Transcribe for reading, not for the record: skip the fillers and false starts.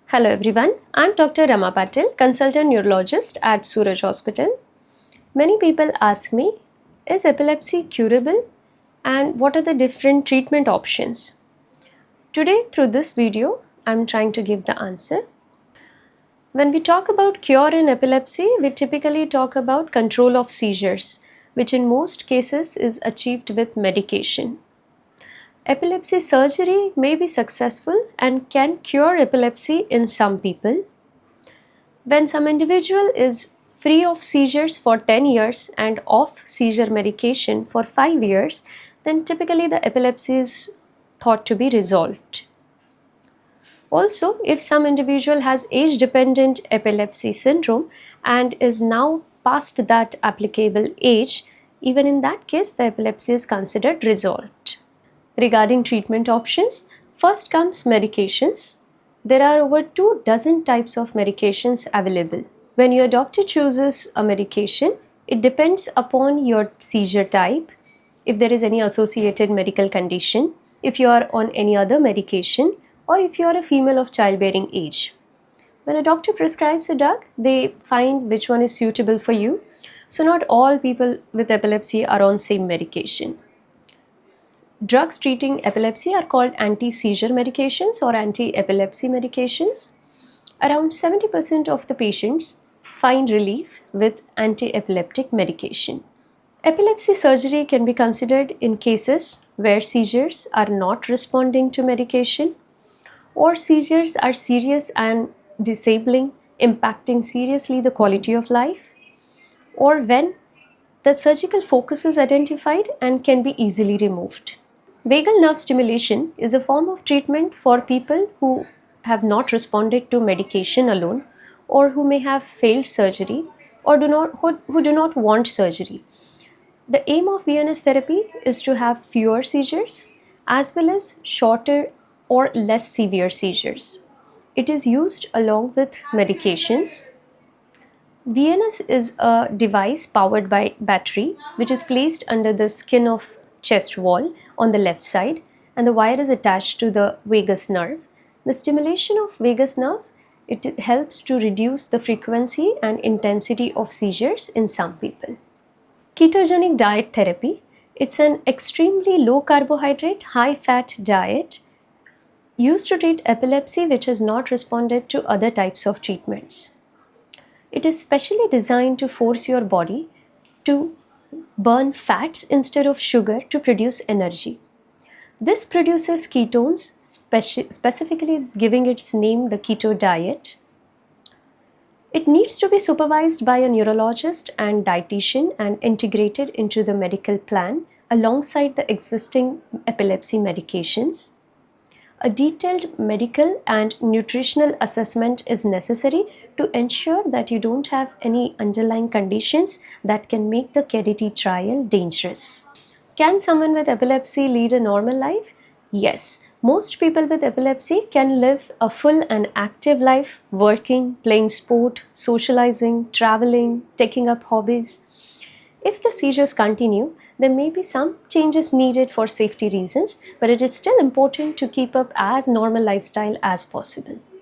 Hello everyone, I'm Dr. Rama Patil, consultant neurologist at Suraj Hospital. Many people ask me, is epilepsy curable and what are the different treatment options? Today through this video, I'm trying to give the answer. When we talk about cure in epilepsy, we typically talk about control of seizures, which in most cases is achieved with medication. Epilepsy surgery may be successful and can cure epilepsy in some people. When some individual is free of seizures for 10 years and off seizure medication for 5 years, then typically the epilepsy is thought to be resolved. Also, if some individual has age-dependent epilepsy syndrome and is now past that applicable age, even in that case, the epilepsy is considered resolved. Regarding treatment options, first comes medications. There are over 24 types of medications available. When your doctor chooses a medication, it depends upon your seizure type, if there is any associated medical condition, if you are on any other medication, or if you are a female of childbearing age. When a doctor prescribes a drug, they find which one is suitable for you. So not all people with epilepsy are on same medication. Drugs treating epilepsy are called anti-seizure medications or anti-epilepsy medications. Around 70% of the patients find relief with anti-epileptic medication. Epilepsy surgery can be considered in cases where seizures are not responding to medication or seizures are serious and disabling, impacting seriously the quality of life, or when the surgical focus is identified and can be easily removed. Vagal nerve stimulation is a form of treatment for people who have not responded to medication alone or who may have failed surgery or who do not want surgery. The aim of VNS therapy is to have fewer seizures as well as shorter or less severe seizures. It is used along with medications. VNS is a device powered by battery which is placed under the skin of chest wall on the left side and the wire is attached to the vagus nerve. The stimulation of vagus nerve it helps to reduce the frequency and intensity of seizures in some people. Ketogenic diet therapy, it's an extremely low carbohydrate, high fat diet used to treat epilepsy which has not responded to other types of treatments. It is specially designed to force your body to burn fats instead of sugar to produce energy. This produces ketones, specifically giving its name the keto diet. It needs to be supervised by a neurologist and dietitian and integrated into the medical plan alongside the existing epilepsy medications. A detailed medical and nutritional assessment is necessary to ensure that you don't have any underlying conditions that can make the KDT trial dangerous. Can someone with epilepsy lead a normal life? Yes, most people with epilepsy can live a full and active life, working, playing sport, socializing, traveling, taking up hobbies. If the seizures continue, there may be some changes needed for safety reasons, but it is still important to keep up as normal lifestyle as possible.